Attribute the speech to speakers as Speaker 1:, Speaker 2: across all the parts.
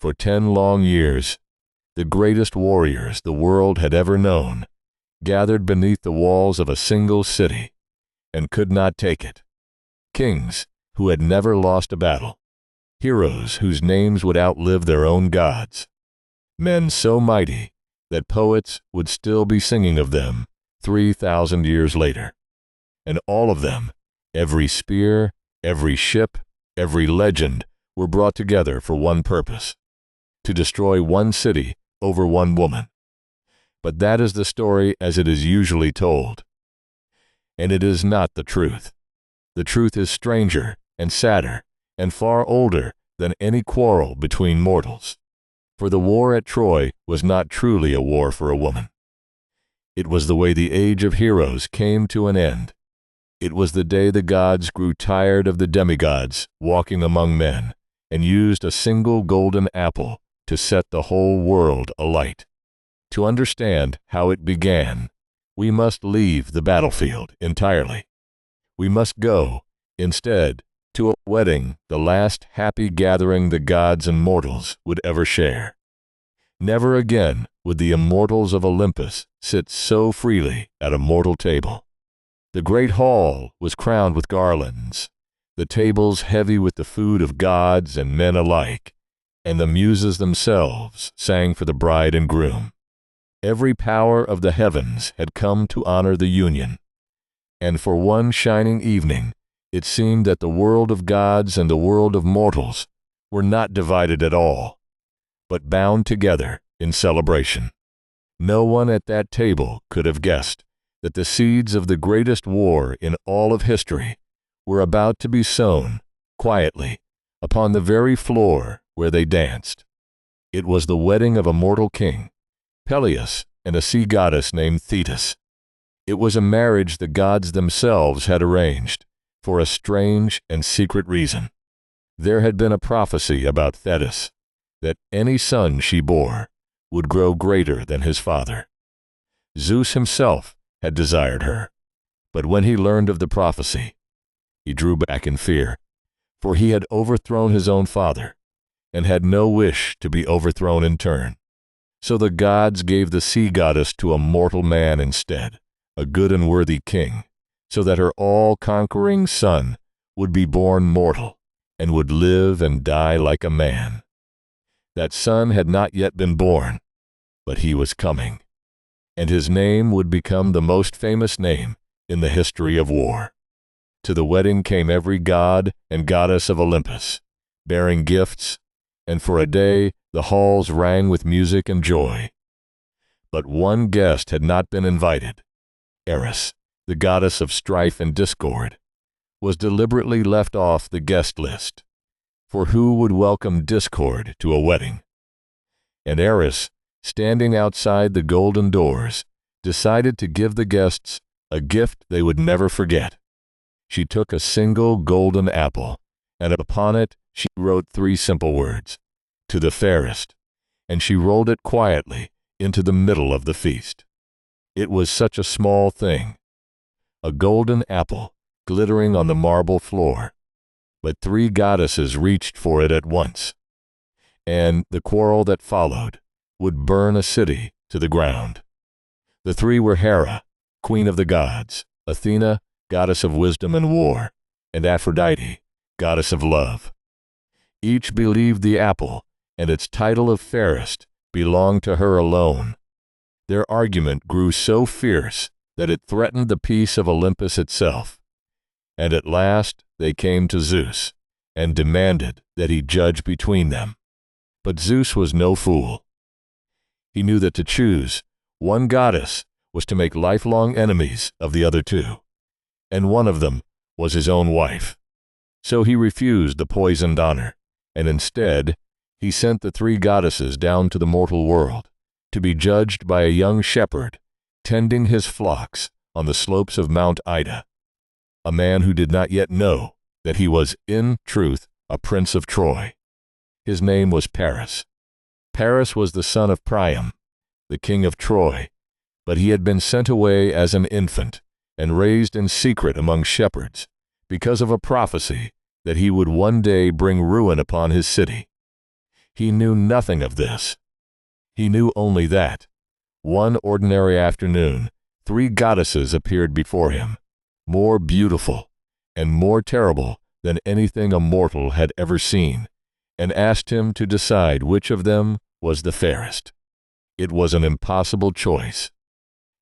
Speaker 1: For 10 long years, the greatest warriors the world had ever known gathered beneath the walls of a single city and could not take it. Kings who had never lost a battle, heroes whose names would outlive their own gods, men so mighty that poets would still be singing of them 3,000 years later. And all of them, every spear, every ship, every legend, were brought together for one purpose: to destroy one city over one woman. But that is the story as it is usually told. And it is not the truth. The truth is stranger and sadder and far older than any quarrel between mortals. For the war at Troy was not truly a war for a woman. It was the way the age of heroes came to an end. It was the day the gods grew tired of the demigods walking among men and used a single golden apple to set the whole world alight. To understand how it began, we must leave the battlefield entirely. We must go, instead, to a wedding, the last happy gathering the gods and mortals would ever share. Never again would the immortals of Olympus sit so freely at a mortal table. The great hall was crowned with garlands, the tables heavy with the food of gods and men alike, and the muses themselves sang for the bride and groom. Every power of the heavens had come to honor the union, and for one shining evening it seemed that the world of gods and the world of mortals were not divided at all, but bound together in celebration. No one at that table could have guessed that the seeds of the greatest war in all of history were about to be sown, quietly, upon the very floor where they danced. It was the wedding of a mortal king, Peleus, and a sea goddess named Thetis. It was a marriage the gods themselves had arranged, for a strange and secret reason. There had been a prophecy about Thetis, that any son she bore would grow greater than his father. Zeus himself had desired her, but when he learned of the prophecy, he drew back in fear, for he had overthrown his own father, and had no wish to be overthrown in turn. So the gods gave the sea goddess to a mortal man instead, a good and worthy king, so that her all-conquering son would be born mortal, and would live and die like a man. That son had not yet been born, but he was coming, and his name would become the most famous name in the history of war. To the wedding came every god and goddess of Olympus, bearing gifts, and for a day the halls rang with music and joy. But one guest had not been invited. Eris, the goddess of strife and discord, was deliberately left off the guest list, for who would welcome discord to a wedding? And Eris, standing outside the golden doors, decided to give the guests a gift they would never forget. She took a single golden apple, and upon it she wrote 3 simple words, "To the fairest," and she rolled it quietly into the middle of the feast. It was such a small thing, a golden apple glittering on the marble floor, but 3 goddesses reached for it at once, and the quarrel that followed would burn a city to the ground. The 3 were Hera, queen of the gods, Athena, goddess of wisdom and war, and Aphrodite, goddess of love. Each believed the apple and its title of fairest belonged to her alone. Their argument grew so fierce that it threatened the peace of Olympus itself, and at last they came to Zeus and demanded that he judge between them. But Zeus was no fool. He knew that to choose one goddess was to make lifelong enemies of the other 2, and one of them was his own wife. So he refused the poisoned honor, and instead he sent the 3 goddesses down to the mortal world to be judged by a young shepherd tending his flocks on the slopes of Mount Ida, a man who did not yet know that he was, in truth, a prince of Troy. His name was Paris. Paris was the son of Priam, the king of Troy, but he had been sent away as an infant and raised in secret among shepherds because of a prophecy that he would one day bring ruin upon his city. He knew nothing of this. He knew only that, one ordinary afternoon, 3 goddesses appeared before him, more beautiful and more terrible than anything a mortal had ever seen, and asked him to decide which of them was the fairest. It was an impossible choice,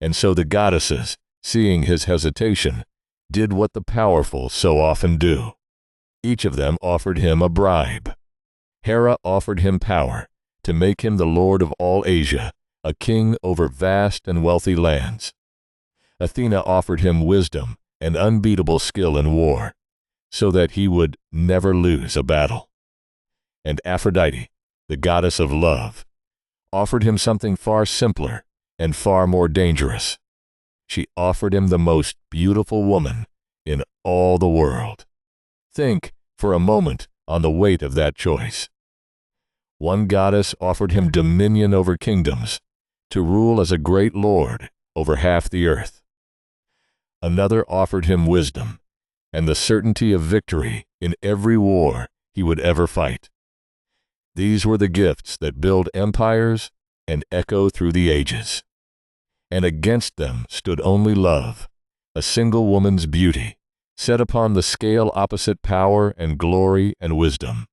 Speaker 1: and so the goddesses, seeing his hesitation, did what the powerful so often do. Each of them offered him a bribe. Hera offered him power to make him the lord of all Asia, a king over vast and wealthy lands. Athena offered him wisdom and unbeatable skill in war, so that he would never lose a battle. And Aphrodite, the goddess of love, offered him something far simpler and far more dangerous. She offered him the most beautiful woman in all the world. Think for a moment on the weight of that choice. One goddess offered him dominion over kingdoms, to rule as a great lord over half the earth. Another offered him wisdom and the certainty of victory in every war he would ever fight. These were the gifts that build empires and echo through the ages. And against them stood only love, a single woman's beauty, set upon the scale opposite power and glory and wisdom.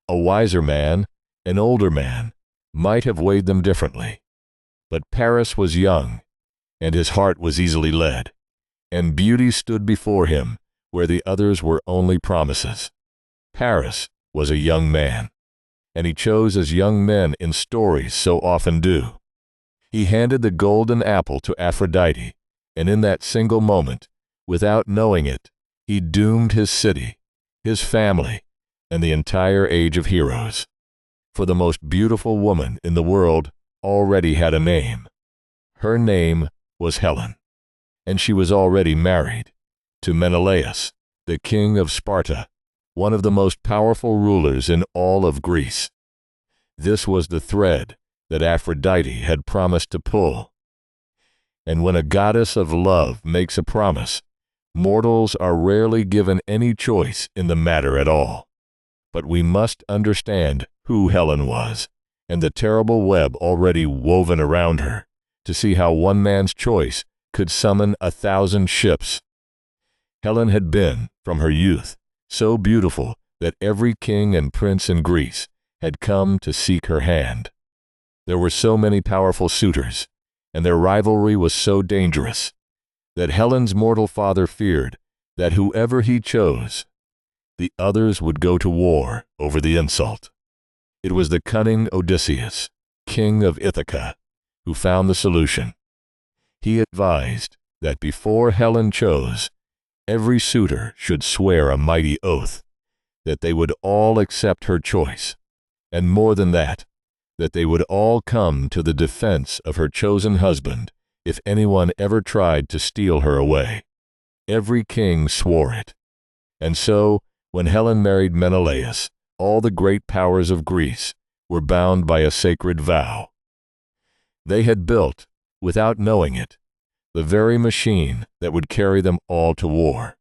Speaker 1: A wiser man, an older man, might have weighed them differently. But Paris was young, and his heart was easily led, and beauty stood before him where the others were only promises. Paris was a young man, and he chose as young men in stories so often do. He handed the golden apple to Aphrodite, and in that single moment, without knowing it, he doomed his city, his family, and the entire age of heroes. For the most beautiful woman in the world already had a name. Her name was Helen, and she was already married to Menelaus, the king of Sparta, one of the most powerful rulers in all of Greece. This was the thread that Aphrodite had promised to pull. And when a goddess of love makes a promise, mortals are rarely given any choice in the matter at all. But we must understand who Helen was, and the terrible web already woven around her, to see how one man's choice could summon 1,000 ships. Helen had been, from her youth, so beautiful that every king and prince in Greece had come to seek her hand. There were so many powerful suitors, and their rivalry was so dangerous, that Helen's mortal father feared that whoever he chose, the others would go to war over the insult. It was the cunning Odysseus, king of Ithaca, who found the solution. He advised that before Helen chose, every suitor should swear a mighty oath, that they would all accept her choice, and more than that they would all come to the defense of her chosen husband if anyone ever tried to steal her away. Every king swore it. And so, when Helen married Menelaus, all the great powers of Greece were bound by a sacred vow. They had built, without knowing it, the very machine that would carry them all to war.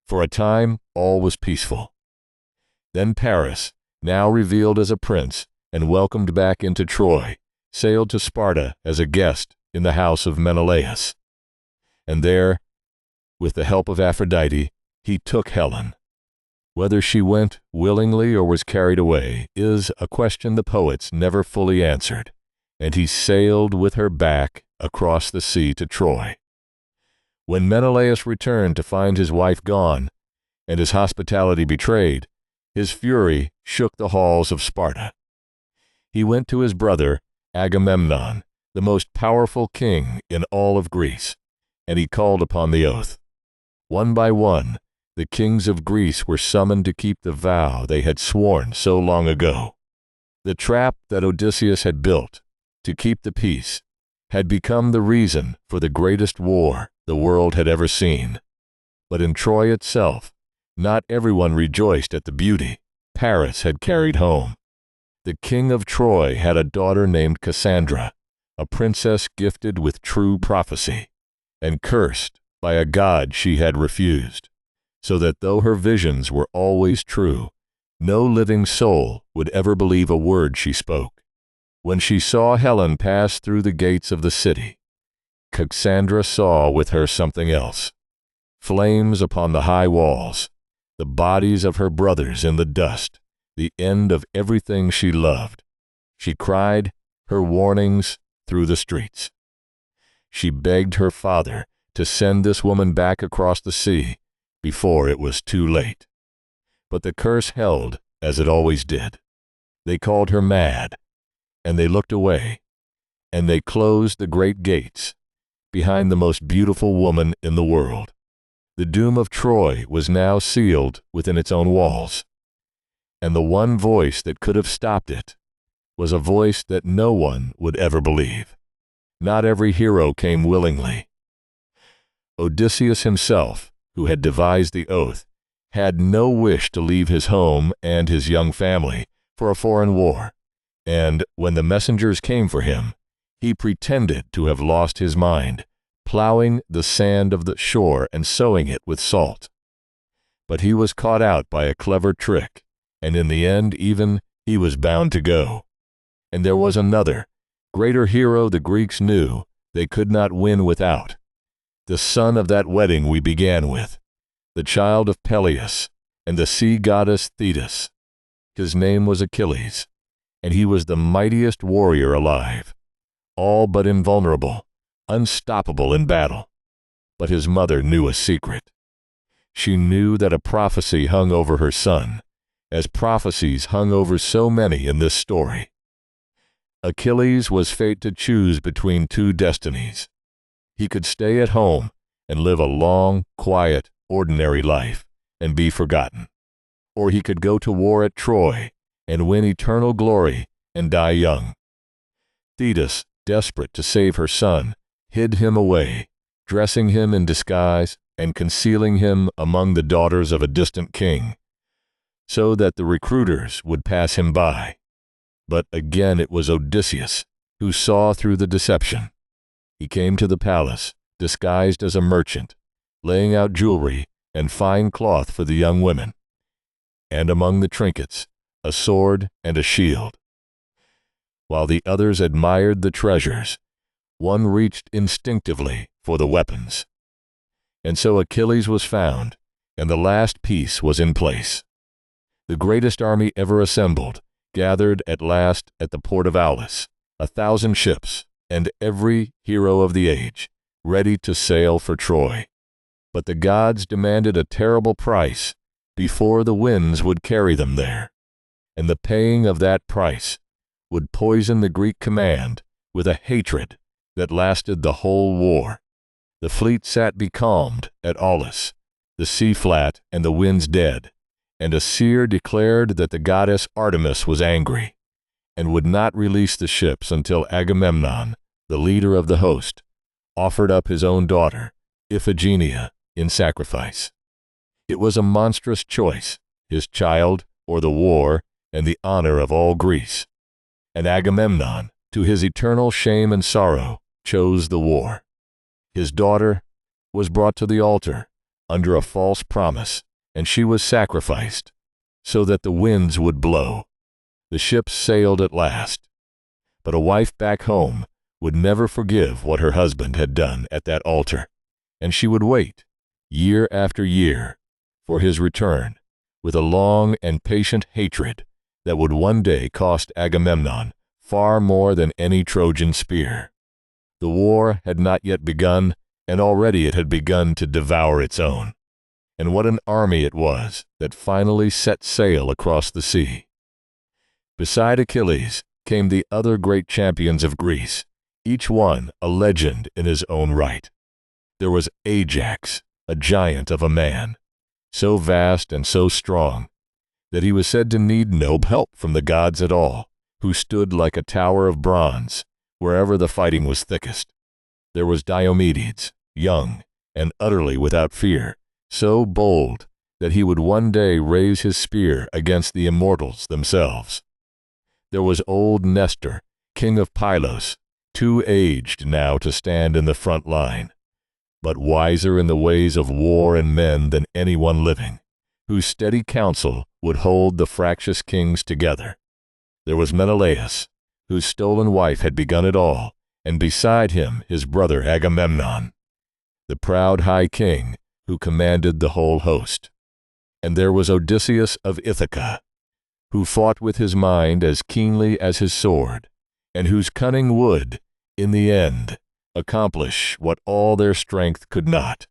Speaker 1: For a time, all was peaceful. Then Paris, now revealed as a prince and welcomed back into Troy, sailed to Sparta as a guest in the house of Menelaus. And there, with the help of Aphrodite, he took Helen. Whether she went willingly or was carried away is a question the poets never fully answered, and he sailed with her back across the sea to Troy. When Menelaus returned to find his wife gone and his hospitality betrayed, his fury shook the halls of Sparta. He went to his brother Agamemnon, the most powerful king in all of Greece, and he called upon the oath. One by one, the kings of Greece were summoned to keep the vow they had sworn so long ago. The trap that Odysseus had built to keep the peace had become the reason for the greatest war the world had ever seen. But in Troy itself, not everyone rejoiced at the beauty Paris had carried home. The king of Troy had a daughter named Cassandra, a princess gifted with true prophecy, and cursed by a god she had refused, so that though her visions were always true, No living soul would ever believe a word she spoke. When she saw Helen pass through the gates of the city, Cassandra saw with her something else. Flames upon the high walls, the bodies of her brothers in the dust, the end of everything she loved. She cried her warnings through the streets. She begged her father to send this woman back across the sea before it was too late. But the curse held as it always did. They called her mad, and they looked away, and they closed the great gates behind the most beautiful woman in the world. The doom of Troy was now sealed within its own walls, and the one voice that could have stopped it was a voice that no one would ever believe. Not every hero came willingly. Odysseus himself, who had devised the oath, had no wish to leave his home and his young family for a foreign war, and when the messengers came for him, he pretended to have lost his mind, plowing the sand of the shore and sowing it with salt. But he was caught out by a clever trick, and in the end even he was bound to go. And there was another, greater hero the Greeks knew they could not win without, the son of that wedding we began with, the child of Peleus and the sea goddess Thetis. His name was Achilles, and he was the mightiest warrior alive, all but invulnerable, unstoppable in battle. But his mother knew a secret. She knew that a prophecy hung over her son, as prophecies hung over so many in this story. Achilles was fate to choose between two destinies. He could stay at home and live a long, quiet, ordinary life and be forgotten, or he could go to war at Troy and win eternal glory and die young. Thetis, desperate to save her son, hid him away, dressing him in disguise and concealing him among the daughters of a distant king, so that the recruiters would pass him by. But again it was Odysseus who saw through the deception. He came to the palace, disguised as a merchant, laying out jewelry and fine cloth for the young women, and among the trinkets, a sword and a shield. While the others admired the treasures, one reached instinctively for the weapons. And so Achilles was found, and the last piece was in place. The greatest army ever assembled gathered at last at the port of Aulis, 1,000 ships, and every hero of the age, ready to sail for Troy. But the gods demanded a terrible price before the winds would carry them there, and the paying of that price would poison the Greek command with a hatred that lasted the whole war. The fleet sat becalmed at Aulis, the sea flat and the winds dead, and a seer declared that the goddess Artemis was angry, and would not release the ships until Agamemnon, the leader of the host, offered up his own daughter, Iphigenia, in sacrifice. It was a monstrous choice, his child or the war and the honor of all Greece. And Agamemnon, to his eternal shame and sorrow, chose the war. His daughter was brought to the altar under a false promise, and she was sacrificed so that the winds would blow. The ships sailed at last. But a wife back home would never forgive what her husband had done at that altar, and she would wait, year after year, for his return, with a long and patient hatred that would one day cost Agamemnon far more than any Trojan spear. The war had not yet begun, and already it had begun to devour its own. And what an army it was that finally set sail across the sea. Beside Achilles came the other great champions of Greece, each one a legend in his own right. There was Ajax, a giant of a man, so vast and so strong that he was said to need no help from the gods at all, who stood like a tower of bronze wherever the fighting was thickest. There was Diomedes, young and utterly without fear, so bold that he would one day raise his spear against the immortals themselves. There was old Nestor, king of Pylos, too aged now to stand in the front line, but wiser in the ways of war and men than anyone living, whose steady counsel would hold the fractious kings together. There was Menelaus, whose stolen wife had begun it all, and beside him his brother Agamemnon, the proud high king who commanded the whole host. And there was Odysseus of Ithaca, who fought with his mind as keenly as his sword, and whose cunning would, in the end, accomplish what all their strength could not.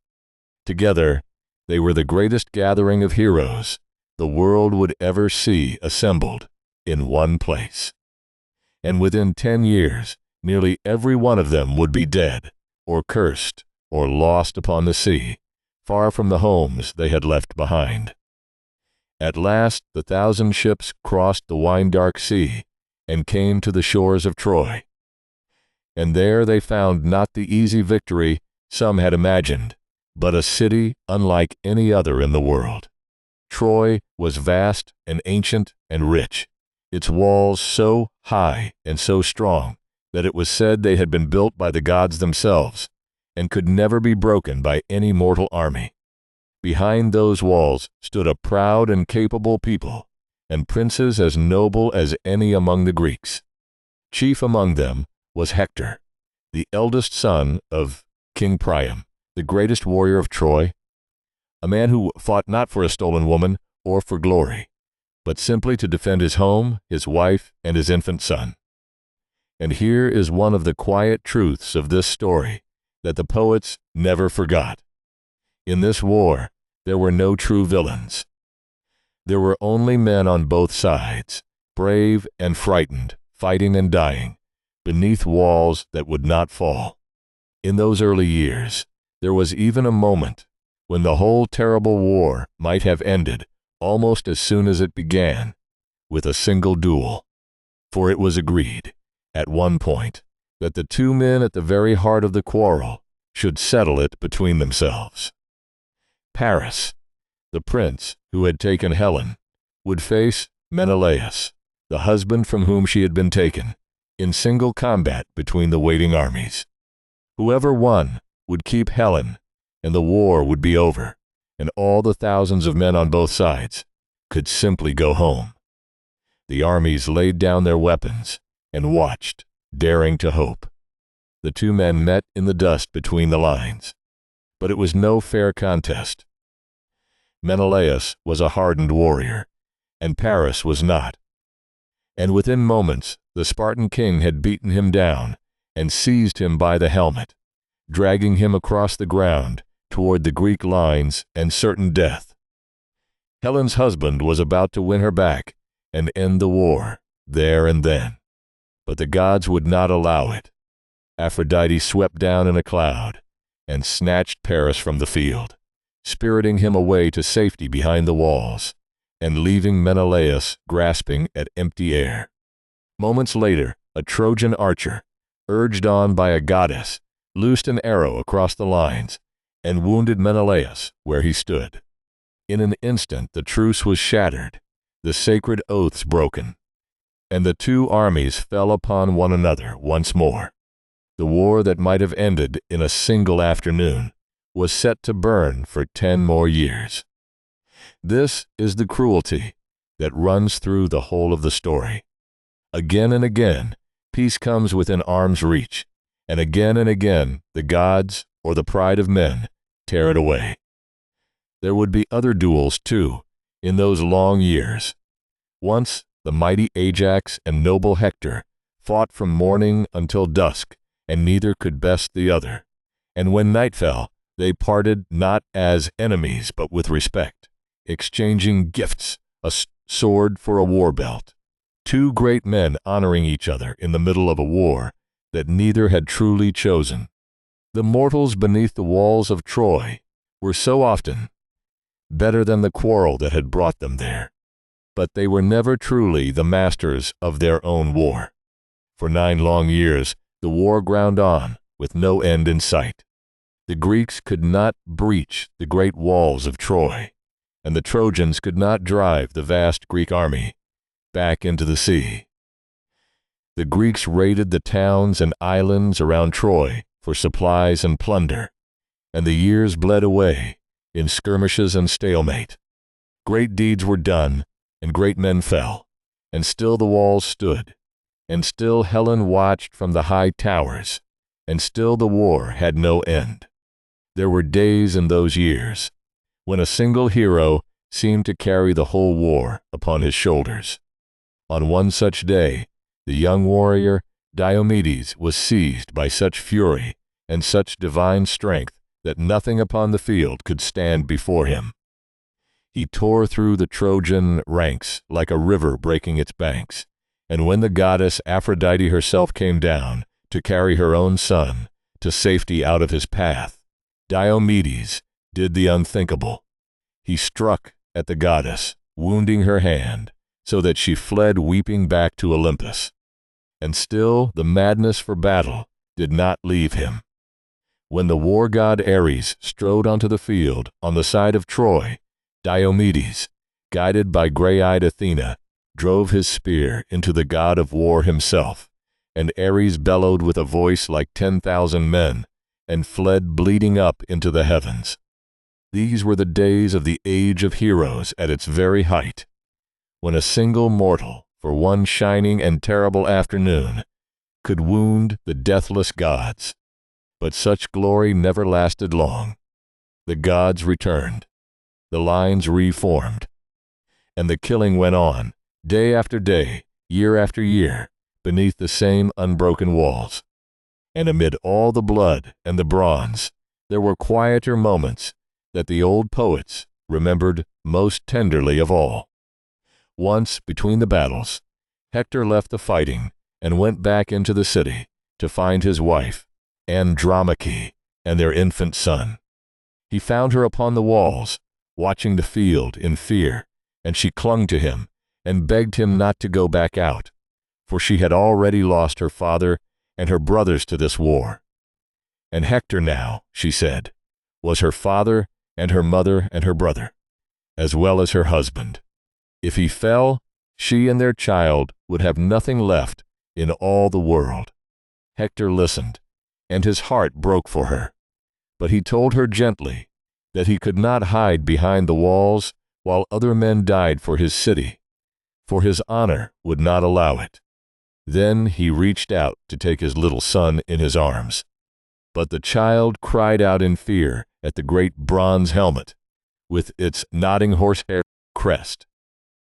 Speaker 1: Together, they were the greatest gathering of heroes the world would ever see assembled in one place. And within 10 years, nearly every one of them would be dead, or cursed, or lost upon the sea, far from the homes they had left behind. At last the 1,000 ships crossed the wine-dark sea and came to the shores of Troy. And there they found not the easy victory some had imagined, but a city unlike any other in the world. Troy was vast and ancient and rich, its walls so high and so strong that it was said they had been built by the gods themselves and could never be broken by any mortal army. Behind those walls stood a proud and capable people, and princes as noble as any among the Greeks. Chief among them was Hector, the eldest son of King Priam, the greatest warrior of Troy, a man who fought not for a stolen woman or for glory, but simply to defend his home, his wife, and his infant son. And here is one of the quiet truths of this story that the poets never forgot. In this war, there were no true villains. There were only men on both sides, brave and frightened, fighting and dying, beneath walls that would not fall. In those early years, there was even a moment when the whole terrible war might have ended almost as soon as it began, with a single duel. For it was agreed, at one point, that the 2 men at the very heart of the quarrel should settle it between themselves. Paris, the prince who had taken Helen, would face Menelaus, the husband from whom she had been taken, in single combat between the waiting armies. Whoever won would keep Helen, and the war would be over, and all the thousands of men on both sides could simply go home. The armies laid down their weapons and watched, daring to hope. The 2 men met in the dust between the lines, but it was no fair contest. Menelaus was a hardened warrior, and Paris was not. And within moments the Spartan king had beaten him down and seized him by the helmet, dragging him across the ground toward the Greek lines and certain death. Helen's husband was about to win her back and end the war there and then, but the gods would not allow it. Aphrodite swept down in a cloud and snatched Paris from the field, spiriting him away to safety behind the walls, and leaving Menelaus grasping at empty air. Moments later, a Trojan archer, urged on by a goddess, loosed an arrow across the lines and wounded Menelaus where he stood. In an instant the truce was shattered, the sacred oaths broken, and the 2 armies fell upon one another once more. The war that might have ended in a single afternoon was set to burn for 10 more years. This is the cruelty that runs through the whole of the story. Again and again, peace comes within arm's reach, and again the gods, or the pride of men, tear it away. There would be other duels, too, in those long years. Once the mighty Ajax and noble Hector fought from morning until dusk, and neither could best the other. And when night fell, they parted not as enemies but with respect, exchanging gifts, a sword for a war belt. 2 great men honoring each other in the middle of a war that neither had truly chosen. The mortals beneath the walls of Troy were so often better than the quarrel that had brought them there, but they were never truly the masters of their own war. For 9 long years the war ground on with no end in sight. The Greeks could not breach the great walls of Troy, and the Trojans could not drive the vast Greek army back into the sea. The Greeks raided the towns and islands around Troy for supplies and plunder, and the years bled away in skirmishes and stalemate. Great deeds were done, and great men fell, and still the walls stood, and still Helen watched from the high towers, and still the war had no end. There were days in those years when a single hero seemed to carry the whole war upon his shoulders. On one such day, the young warrior Diomedes was seized by such fury and such divine strength that nothing upon the field could stand before him. He tore through the Trojan ranks like a river breaking its banks, and when the goddess Aphrodite herself came down to carry her own son to safety out of his path, Diomedes did the unthinkable. He struck at the goddess, wounding her hand, so that she fled weeping back to Olympus. And still the madness for battle did not leave him. When the war god Ares strode onto the field on the side of Troy, Diomedes, guided by gray-eyed Athena, drove his spear into the god of war himself, and Ares bellowed with a voice like 10,000 men, and fled bleeding up into the heavens. These were the days of the age of heroes at its very height, when a single mortal, for one shining and terrible afternoon, could wound the deathless gods. But such glory never lasted long. The gods returned, the lines reformed, and the killing went on, day after day, year after year, beneath the same unbroken walls. And amid all the blood and the bronze, there were quieter moments that the old poets remembered most tenderly of all. Once, between the battles, Hector left the fighting and went back into the city to find his wife, Andromache, and their infant son. He found her upon the walls, watching the field in fear, and she clung to him and begged him not to go back out, for she had already lost her father and her brothers to this war. And Hector now, she said, was her father and her mother and her brother, as well as her husband. If he fell, she and their child would have nothing left in all the world. Hector listened, and his heart broke for her. But he told her gently that he could not hide behind the walls while other men died for his city, for his honor would not allow it. Then he reached out to take his little son in his arms. But the child cried out in fear at the great bronze helmet, with its nodding horsehair crest.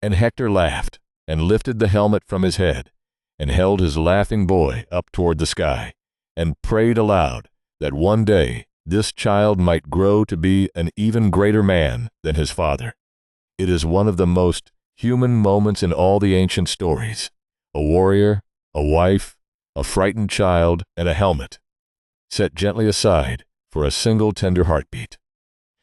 Speaker 1: And Hector laughed, and lifted the helmet from his head, and held his laughing boy up toward the sky, and prayed aloud that one day this child might grow to be an even greater man than his father. It is one of the most human moments in all the ancient stories. A warrior, a wife, a frightened child, and a helmet, set gently aside for a single tender heartbeat.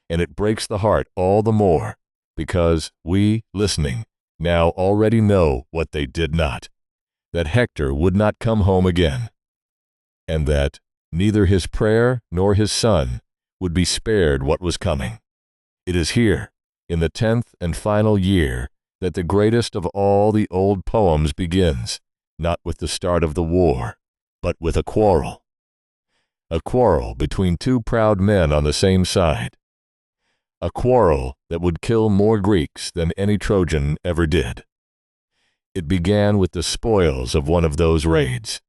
Speaker 1: And it breaks the heart all the more because we, listening, now already know what they did not, that Hector would not come home again, and that neither his prayer nor his son would be spared what was coming. It is here, in the 10th and final year, that the greatest of all the old poems begins, not with the start of the war, but with a quarrel between two proud men on the same side, a quarrel that would kill more Greeks than any Trojan ever did. It began with the spoils of one of those raids.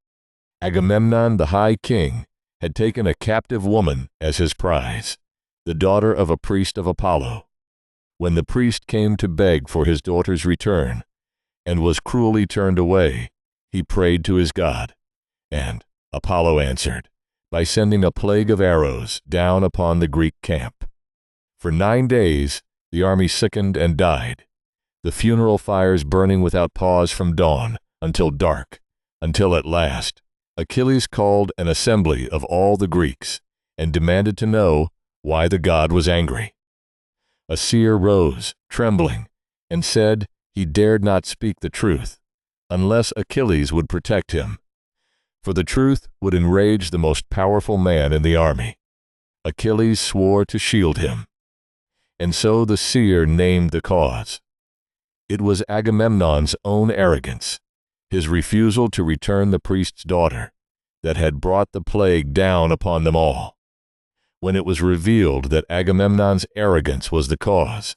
Speaker 1: Agamemnon, the high king, had taken a captive woman as his prize, the daughter of a priest of Apollo. When the priest came to beg for his daughter's return, and was cruelly turned away, he prayed to his god, and Apollo answered by sending a plague of arrows down upon the Greek camp. For 9 days the army sickened and died, the funeral fires burning without pause from dawn until dark, until at last Achilles called an assembly of all the Greeks and demanded to know why the god was angry. A seer rose, trembling, and said he dared not speak the truth unless Achilles would protect him, for the truth would enrage the most powerful man in the army. Achilles swore to shield him. And so the seer named the cause. It was Agamemnon's own arrogance, his refusal to return the priest's daughter, that had brought the plague down upon them all. When it was revealed that Agamemnon's arrogance was the cause,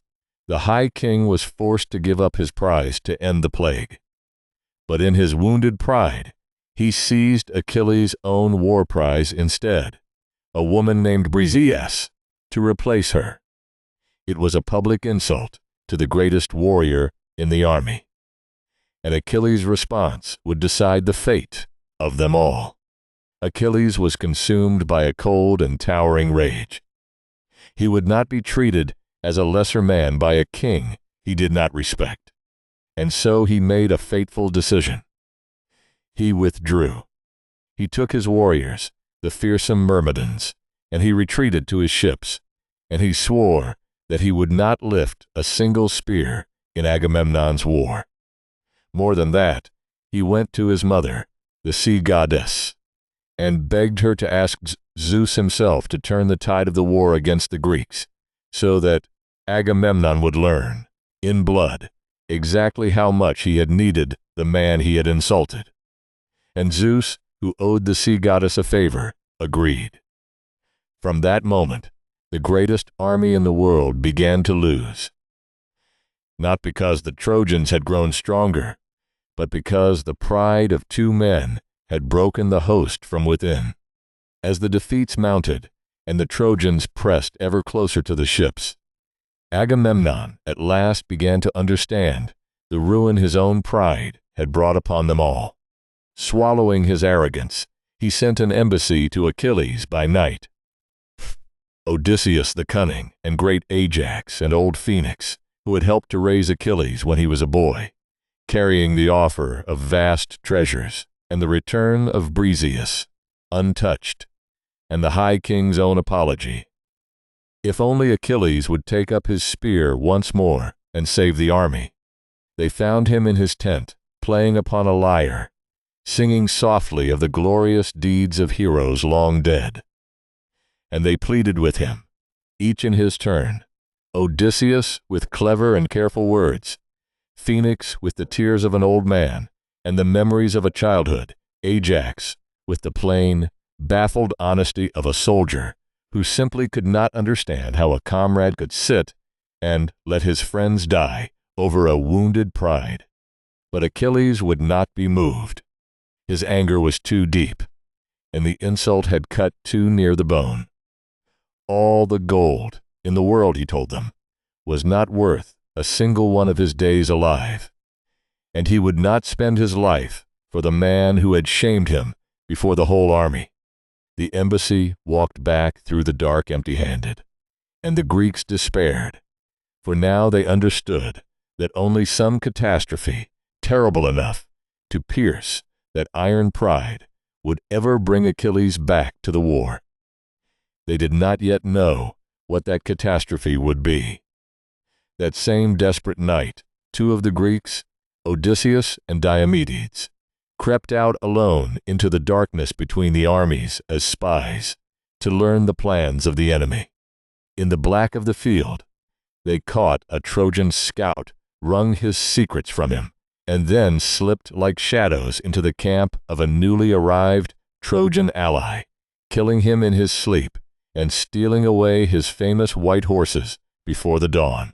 Speaker 1: The High King was forced to give up his prize to end the plague. But in his wounded pride, he seized Achilles' own war prize instead, a woman named Briseis, to replace her. It was a public insult to the greatest warrior in the army, and Achilles' response would decide the fate of them all. Achilles was consumed by a cold and towering rage. He would not be treated as a lesser man by a king he did not respect, and so he made a fateful decision. He withdrew. He took his warriors, the fearsome Myrmidons, and he retreated to his ships, and he swore that he would not lift a single spear in Agamemnon's war. More than that, he went to his mother, the sea goddess, and begged her to ask Zeus himself to turn the tide of the war against the Greeks, so that Agamemnon would learn, in blood, exactly how much he had needed the man he had insulted. And Zeus, who owed the sea goddess a favor, agreed. From that moment, the greatest army in the world began to lose. Not because the Trojans had grown stronger, but because the pride of two men had broken the host from within. As the defeats mounted and the Trojans pressed ever closer to the ships, Agamemnon at last began to understand the ruin his own pride had brought upon them all. Swallowing his arrogance, he sent an embassy to Achilles by night. Odysseus the cunning, and great Ajax and old Phoenix, who had helped to raise Achilles when he was a boy, carrying the offer of vast treasures and the return of Briseis, untouched, and the High King's own apology. If only Achilles would take up his spear once more and save the army. They found him in his tent, playing upon a lyre, singing softly of the glorious deeds of heroes long dead. And they pleaded with him, each in his turn, Odysseus with clever and careful words, Phoenix with the tears of an old man and the memories of a childhood, Ajax with the plain, baffled honesty of a soldier who simply could not understand how a comrade could sit and let his friends die over a wounded pride. But Achilles would not be moved. His anger was too deep, and the insult had cut too near the bone. All the gold in the world, he told them, was not worth a single one of his days alive, and he would not spend his life for the man who had shamed him before the whole army. The embassy walked back through the dark empty-handed, and the Greeks despaired, for now they understood that only some catastrophe, terrible enough to pierce that iron pride, would ever bring Achilles back to the war. They did not yet know what that catastrophe would be. That same desperate night, two of the Greeks, Odysseus and Diomedes, crept out alone into the darkness between the armies as spies to learn the plans of the enemy. In the black of the field, they caught a Trojan scout, wrung his secrets from him, and then slipped like shadows into the camp of a newly arrived Trojan ally, killing him in his sleep and stealing away his famous white horses before the dawn.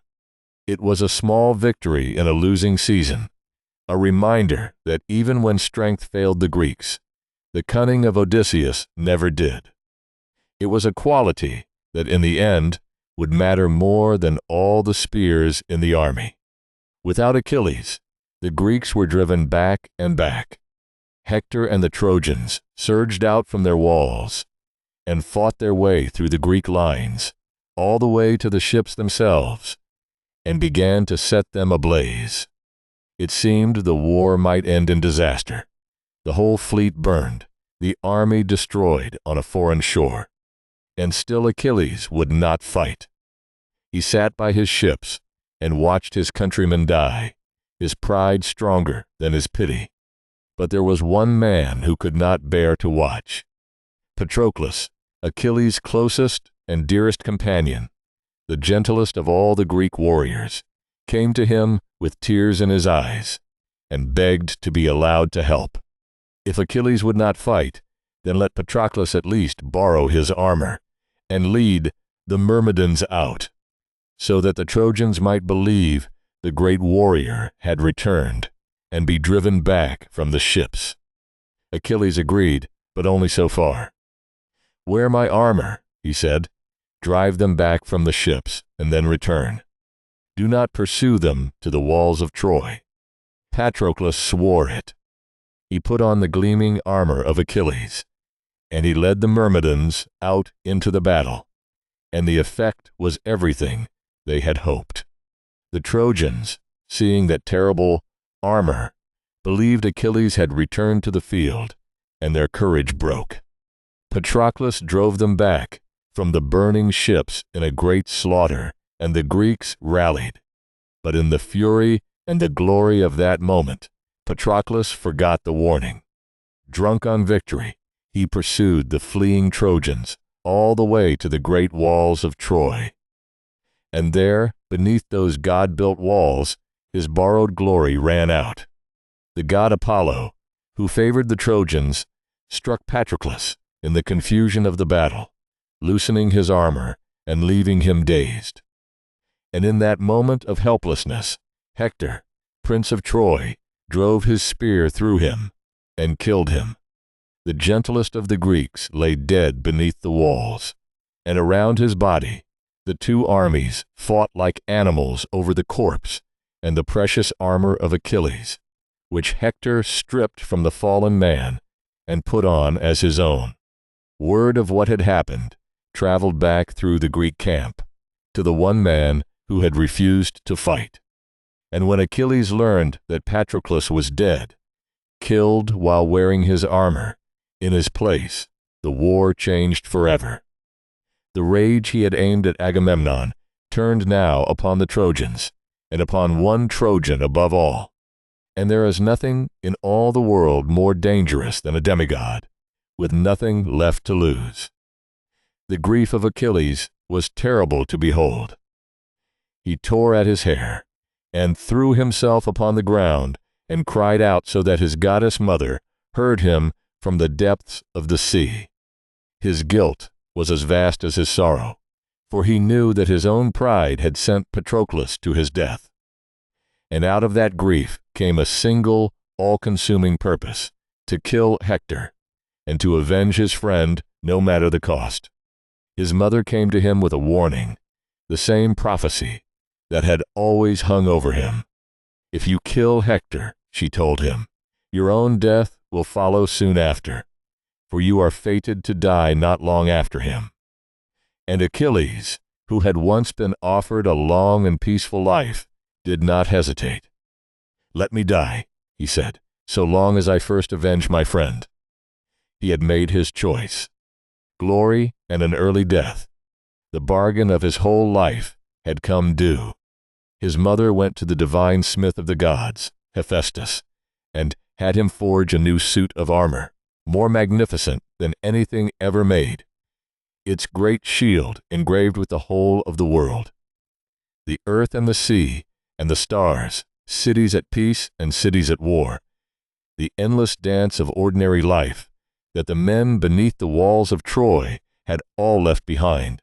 Speaker 1: It was a small victory in a losing season, a reminder that even when strength failed the Greeks, the cunning of Odysseus never did. It was a quality that in the end would matter more than all the spears in the army. Without Achilles, the Greeks were driven back and back. Hector and the Trojans surged out from their walls and fought their way through the Greek lines, all the way to the ships themselves, and began to set them ablaze. It seemed the war might end in disaster. The whole fleet burned, the army destroyed on a foreign shore. And still Achilles would not fight. He sat by his ships and watched his countrymen die, his pride stronger than his pity. But there was one man who could not bear to watch. Patroclus, Achilles' closest and dearest companion, the gentlest of all the Greek warriors, came to him with tears in his eyes and begged to be allowed to help. If Achilles would not fight, then let Patroclus at least borrow his armor and lead the Myrmidons out. so that the Trojans might believe the great warrior had returned and be driven back from the ships. Achilles agreed, but only so far. "Wear my armor," he said. "Drive them back from the ships, and then return. Do not pursue them to the walls of Troy." Patroclus swore it. He put on the gleaming armor of Achilles, and he led the Myrmidons out into the battle, and the effect was everything they had hoped. The Trojans, seeing that terrible armor, believed Achilles had returned to the field, and their courage broke. Patroclus drove them back from the burning ships in a great slaughter, and the Greeks rallied. But in the fury and the glory of that moment, Patroclus forgot the warning. Drunk on victory, he pursued the fleeing Trojans all the way to the great walls of Troy. And there, beneath those god-built walls, his borrowed glory ran out. The god Apollo, who favored the Trojans, struck Patroclus in the confusion of the battle, loosening his armor and leaving him dazed. And in that moment of helplessness, Hector, prince of Troy, drove his spear through him and killed him. The gentlest of the Greeks lay dead beneath the walls, and around his body the two armies fought like animals over the corpse and the precious armor of Achilles, which Hector stripped from the fallen man and put on as his own. Word of what had happened traveled back through the Greek camp to the one man who had refused to fight. And when Achilles learned that Patroclus was dead, killed while wearing his armor, in his place, the war changed forever. The rage he had aimed at Agamemnon turned now upon the Trojans, and upon one Trojan above all. And there is nothing in all the world more dangerous than a demigod, with nothing left to lose. The grief of Achilles was terrible to behold. He tore at his hair, and threw himself upon the ground, and cried out so that his goddess mother heard him from the depths of the sea. His guilt was as vast as his sorrow, for he knew that his own pride had sent Patroclus to his death. And out of that grief came a single, all-consuming purpose, to kill Hector, and to avenge his friend no matter the cost. His mother came to him with a warning, the same prophecy that had always hung over him. "If you kill Hector," she told him, "your own death will follow soon after, for you are fated to die not long after him." And Achilles, who had once been offered a long and peaceful life, did not hesitate. "Let me die," he said, "so long as I first avenge my friend." He had made his choice. Glory and an early death, the bargain of his whole life, had come due. His mother went to the divine smith of the gods, Hephaestus, and had him forge a new suit of armor, more magnificent than anything ever made, its great shield engraved with the whole of the world. The earth and the sea and the stars, cities at peace and cities at war, the endless dance of ordinary life that the men beneath the walls of Troy had all left behind.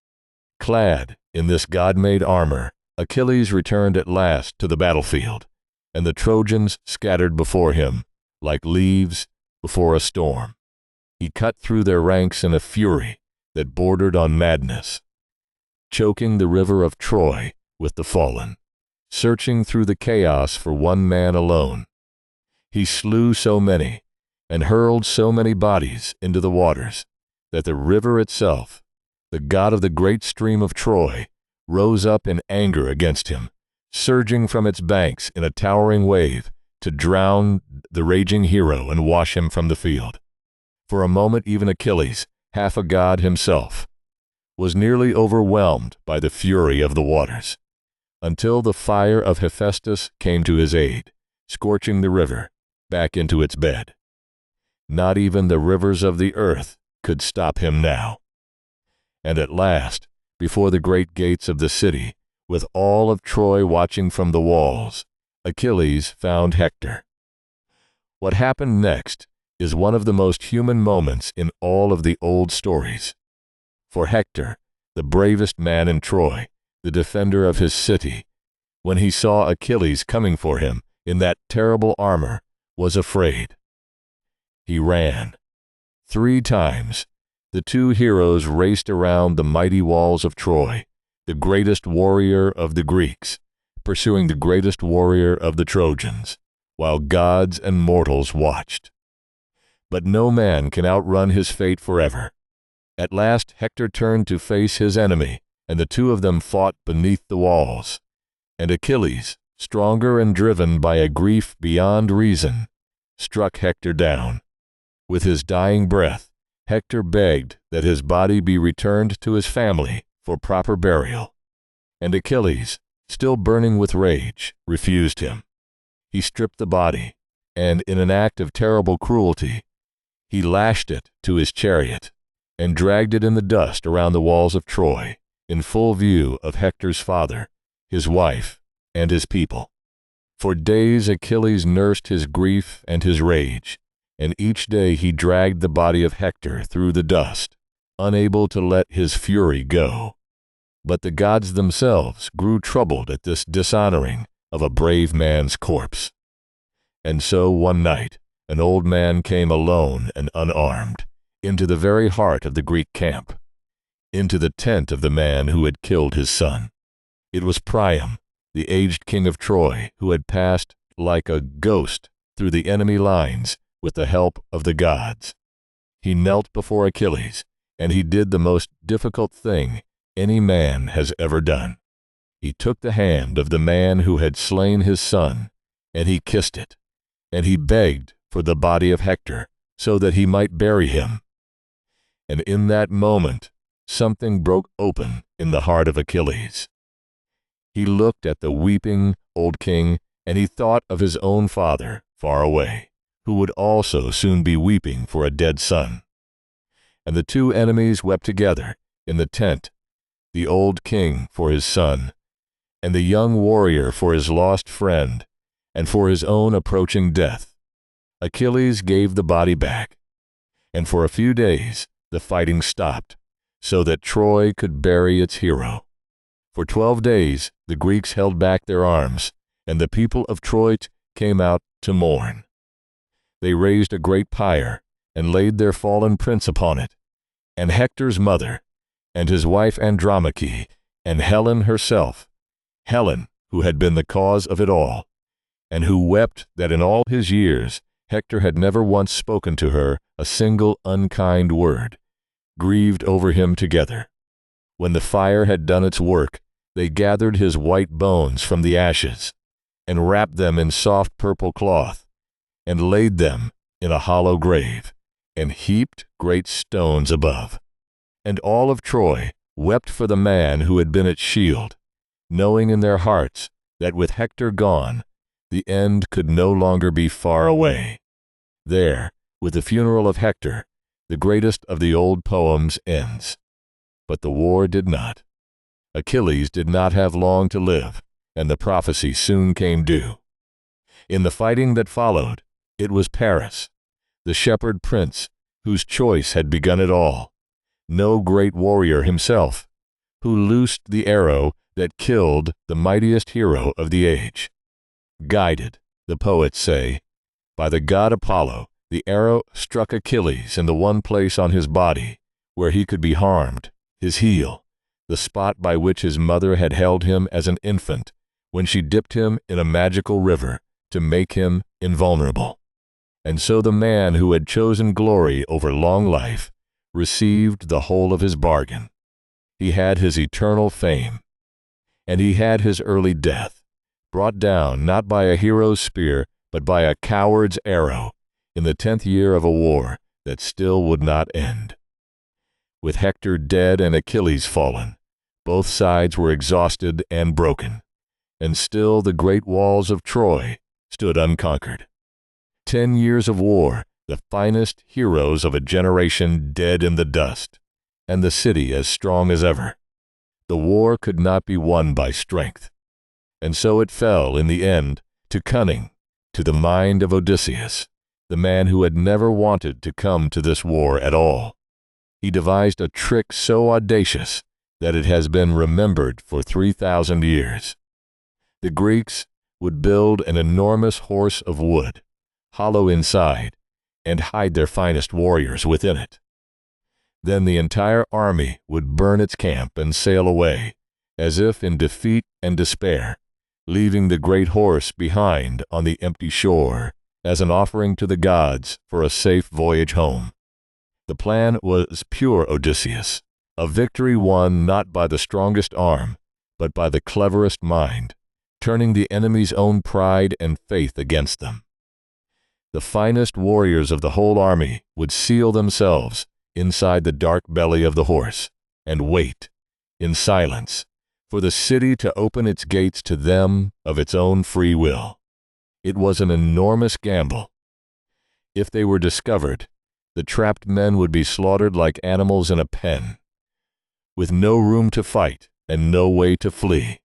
Speaker 1: Clad in this god-made armor, Achilles returned at last to the battlefield, and the Trojans scattered before him like leaves before a storm. He cut through their ranks in a fury that bordered on madness, choking the river of Troy with the fallen, searching through the chaos for one man alone. He slew so many and hurled so many bodies into the waters that the river itself, the god of the great stream of Troy, rose up in anger against him, surging from its banks in a towering wave to drown the raging hero and wash him from the field. For a moment even Achilles, half a god himself, was nearly overwhelmed by the fury of the waters, until the fire of Hephaestus came to his aid, scorching the river back into its bed. Not even the rivers of the earth could stop him now. And at last, before the great gates of the city, with all of Troy watching from the walls, Achilles found Hector. What happened next is one of the most human moments in all of the old stories. For Hector, the bravest man in Troy, the defender of his city, when he saw Achilles coming for him in that terrible armor, was afraid. He ran. 3 times the 2 heroes raced around the mighty walls of Troy, the greatest warrior of the Greeks, pursuing the greatest warrior of the Trojans, while gods and mortals watched. But no man can outrun his fate forever. At last Hector turned to face his enemy, and the 2 of them fought beneath the walls. And Achilles, stronger and driven by a grief beyond reason, struck Hector down. With his dying breath, Hector begged that his body be returned to his family for proper burial. And Achilles, still burning with rage, refused him. He stripped the body, and in an act of terrible cruelty, he lashed it to his chariot and dragged it in the dust around the walls of Troy, in full view of Hector's father, his wife, and his people. For days Achilles nursed his grief and his rage, and each day he dragged the body of Hector through the dust, unable to let his fury go. But the gods themselves grew troubled at this dishonoring of a brave man's corpse. And so one night an old man came alone and unarmed into the very heart of the Greek camp, into the tent of the man who had killed his son. It was Priam, the aged king of Troy, who had passed like a ghost through the enemy lines with the help of the gods. He knelt before Achilles, and he did the most difficult thing any man has ever done. He took the hand of the man who had slain his son, and he kissed it, and he begged for the body of Hector so that he might bury him. And in that moment, something broke open in the heart of Achilles. He looked at the weeping old king, and he thought of his own father far away, who would also soon be weeping for a dead son. And the 2 enemies wept together in the tent, the old king for his son, and the young warrior for his lost friend, and for his own approaching death. Achilles gave the body back, and for a few days the fighting stopped, so that Troy could bury its hero. For 12 days the Greeks held back their arms, and the people of Troy came out to mourn. They raised a great pyre, and laid their fallen prince upon it, and Hector's mother, and his wife Andromache, and Helen herself, Helen, who had been the cause of it all, and who wept that in all his years Hector had never once spoken to her a single unkind word, grieved over him together. When the fire had done its work, they gathered his white bones from the ashes, and wrapped them in soft purple cloth, and laid them in a hollow grave, and heaped great stones above. And all of Troy wept for the man who had been its shield, knowing in their hearts that with Hector gone, the end could no longer be far away. There, with the funeral of Hector, the greatest of the old poems ends. But the war did not. Achilles did not have long to live, and the prophecy soon came due. In the fighting that followed, it was Paris, the shepherd prince, whose choice had begun it all, no great warrior himself, who loosed the arrow that killed the mightiest hero of the age. Guided, the poets say, by the god Apollo, the arrow struck Achilles in the one place on his body where he could be harmed, his heel, the spot by which his mother had held him as an infant when she dipped him in a magical river to make him invulnerable. And so the man who had chosen glory over long life received the whole of his bargain. He had his eternal fame, and he had his early death, brought down not by a hero's spear, but by a coward's arrow, in the 10th year of a war that still would not end. With Hector dead and Achilles fallen, both sides were exhausted and broken, and still the great walls of Troy stood unconquered. 10 years of war, the finest heroes of a generation dead in the dust, and the city as strong as ever. The war could not be won by strength, and so it fell in the end to cunning, to the mind of Odysseus, the man who had never wanted to come to this war at all. He devised a trick so audacious that it has been remembered for 3,000 years. The Greeks would build an enormous horse of wood, hollow inside, and hide their finest warriors within it. Then the entire army would burn its camp and sail away, as if in defeat and despair, leaving the great horse behind on the empty shore as an offering to the gods for a safe voyage home. The plan was pure Odysseus, a victory won not by the strongest arm, but by the cleverest mind, turning the enemy's own pride and faith against them. The finest warriors of the whole army would seal themselves inside the dark belly of the horse and wait, in silence, for the city to open its gates to them of its own free will. It was an enormous gamble. If they were discovered, the trapped men would be slaughtered like animals in a pen, with no room to fight and no way to flee.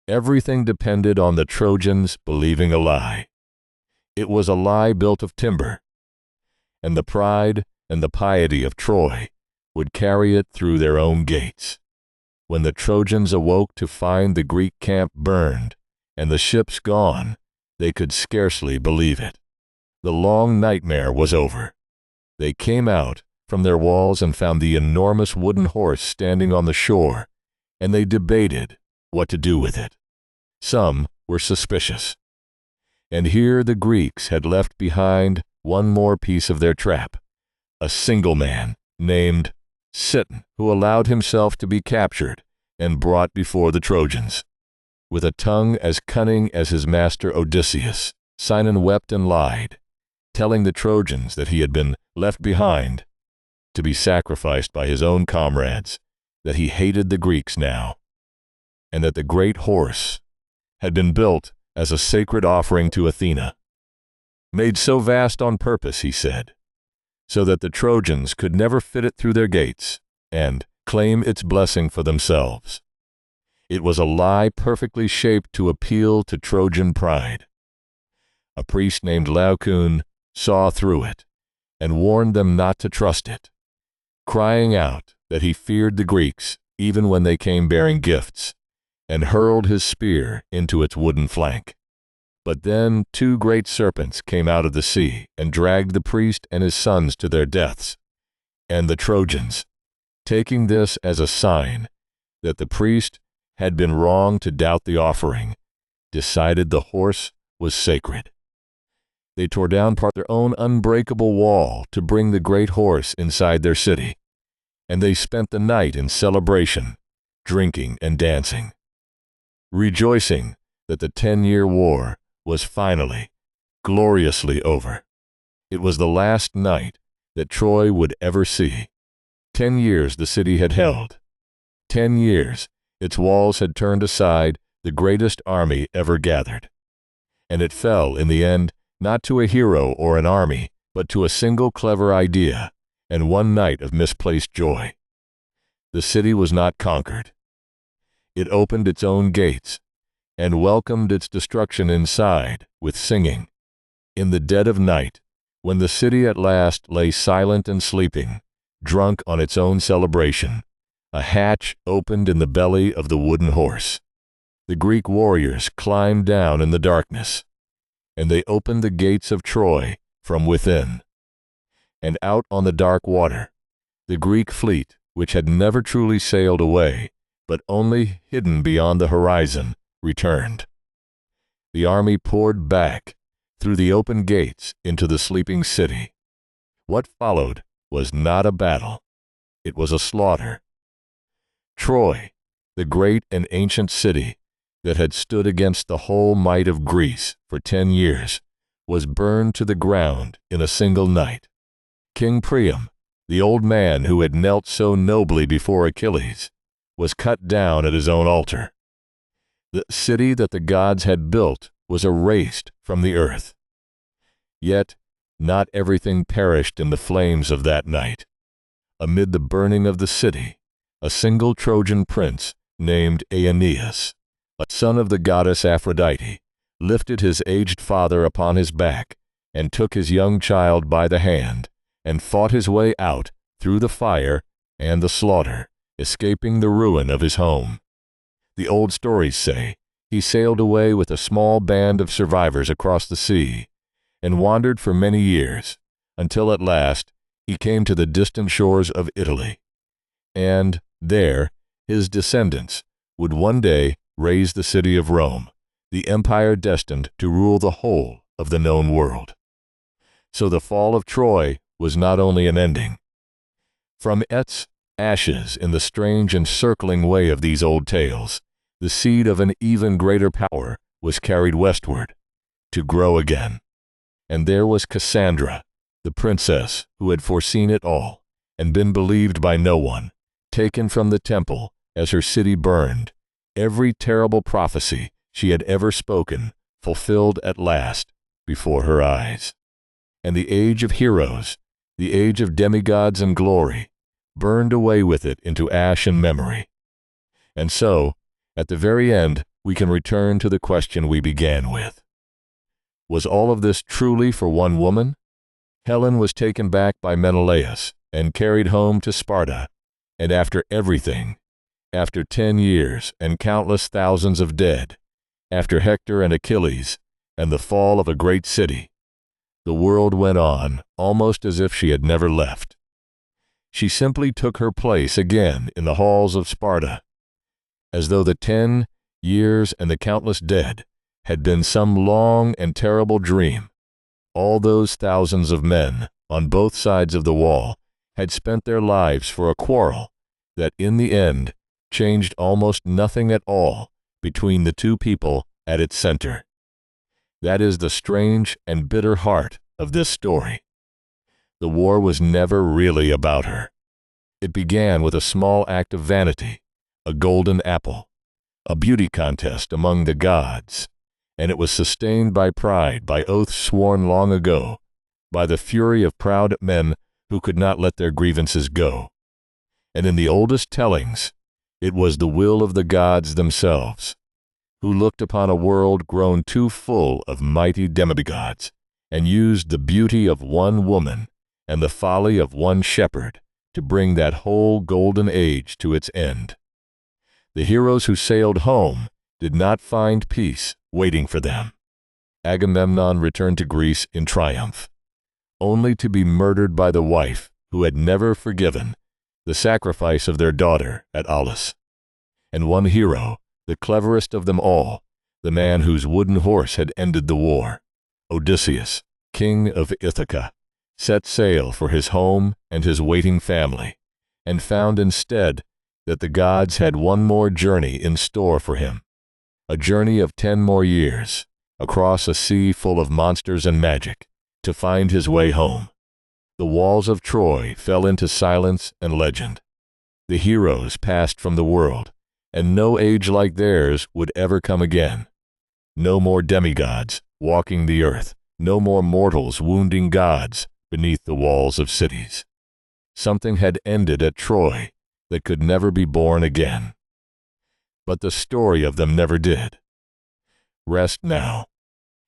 Speaker 1: Everything depended on the Trojans believing a lie. It was a lie built of timber, and the pride and the piety of Troy would carry it through their own gates. When the Trojans awoke to find the Greek camp burned and the ships gone, they could scarcely believe it. The long nightmare was over. They came out from their walls and found the enormous wooden horse standing on the shore, and they debated what to do with it. Some were suspicious. And here the Greeks had left behind one more piece of their trap, a single man named Siton, who allowed himself to be captured and brought before the Trojans. With a tongue as cunning as his master Odysseus, Sinon wept and lied, telling the Trojans that he had been left behind to be sacrificed by his own comrades, that he hated the Greeks now, and that the great horse had been built as a sacred offering to Athena, made so vast on purpose, he said, so that the Trojans could never fit it through their gates and claim its blessing for themselves. It was a lie perfectly shaped to appeal to Trojan pride. A priest named Laocoon saw through it and warned them not to trust it, crying out that he feared the Greeks even when they came bearing gifts, and hurled his spear into its wooden flank. But then 2 great serpents came out of the sea and dragged the priest and his sons to their deaths. And the Trojans, taking this as a sign that the priest had been wrong to doubt the offering, decided the horse was sacred. They tore down part of their own unbreakable wall to bring the great horse inside their city, and they spent the night in celebration, drinking and dancing, rejoicing that the 10-year war was finally, gloriously over. It was the last night that Troy would ever see. 10 years the city had held. 10 years its walls had turned aside the greatest army ever gathered. And it fell, in the end, not to a hero or an army, but to a single clever idea and one night of misplaced joy. The city was not conquered. It opened its own gates and welcomed its destruction inside with singing. In the dead of night, when the city at last lay silent and sleeping, drunk on its own celebration, a hatch opened in the belly of the wooden horse. The Greek warriors climbed down in the darkness, and they opened the gates of Troy from within. And out on the dark water, the Greek fleet, which had never truly sailed away, but only hidden beyond the horizon, returned. The army poured back through the open gates into the sleeping city. What followed was not a battle. It was a slaughter. Troy, the great and ancient city that had stood against the whole might of Greece for 10 years, was burned to the ground in a single night. King Priam, the old man who had knelt so nobly before Achilles, was cut down at his own altar. The city that the gods had built was erased from the earth. Yet not everything perished in the flames of that night. Amid the burning of the city, a single Trojan prince named Aeneas, a son of the goddess Aphrodite, lifted his aged father upon his back and took his young child by the hand and fought his way out through the fire and the slaughter escaping the ruin of his home. The old stories say he sailed away with a small band of survivors across the sea and wandered for many years, until at last he came to the distant shores of Italy. And there his descendants would one day raise the city of Rome, the empire destined to rule the whole of the known world. So the fall of Troy was not only an ending. From its ashes, in the strange and circling way of these old tales, the seed of an even greater power was carried westward, to grow again. And there was Cassandra, the princess who had foreseen it all, and been believed by no one, taken from the temple as her city burned, every terrible prophecy she had ever spoken fulfilled at last before her eyes. And the age of heroes, the age of demigods and glory, burned away with it into ash and memory. And so, at the very end, we can return to the question we began with. Was all of this truly for one woman? Helen was taken back by Menelaus and carried home to Sparta, and after everything, after 10 years and countless thousands of dead, after Hector and Achilles and the fall of a great city, the world went on almost as if she had never left. She simply took her place again in the halls of Sparta, as though the 10 years and the countless dead had been some long and terrible dream. All those thousands of men on both sides of the wall had spent their lives for a quarrel that in the end changed almost nothing at all between the two people at its center. That is the strange and bitter heart of this story. The war was never really about her. It began with a small act of vanity, a golden apple, a beauty contest among the gods, and it was sustained by pride, by oaths sworn long ago, by the fury of proud men who could not let their grievances go. And in the oldest tellings, it was the will of the gods themselves, who looked upon a world grown too full of mighty demigods, and used the beauty of one woman and the folly of one shepherd to bring that whole golden age to its end. The heroes who sailed home did not find peace waiting for them. Agamemnon returned to Greece in triumph, only to be murdered by the wife who had never forgiven the sacrifice of their daughter at Aulis. And one hero, the cleverest of them all, the man whose wooden horse had ended the war, Odysseus, king of Ithaca, set sail for his home and his waiting family, and found instead that the gods had one more journey in store for him, a journey of 10 more years, across a sea full of monsters and magic, to find his way home. The walls of Troy fell into silence and legend. The heroes passed from the world, and no age like theirs would ever come again. No more demigods walking the earth, no more mortals wounding gods beneath the walls of cities. Something had ended at Troy that could never be born again. But the story of them never did. Rest now,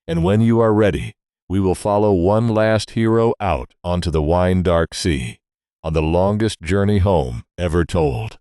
Speaker 1: and when you are ready, we will follow one last hero out onto the wine-dark sea, on the longest journey home ever told.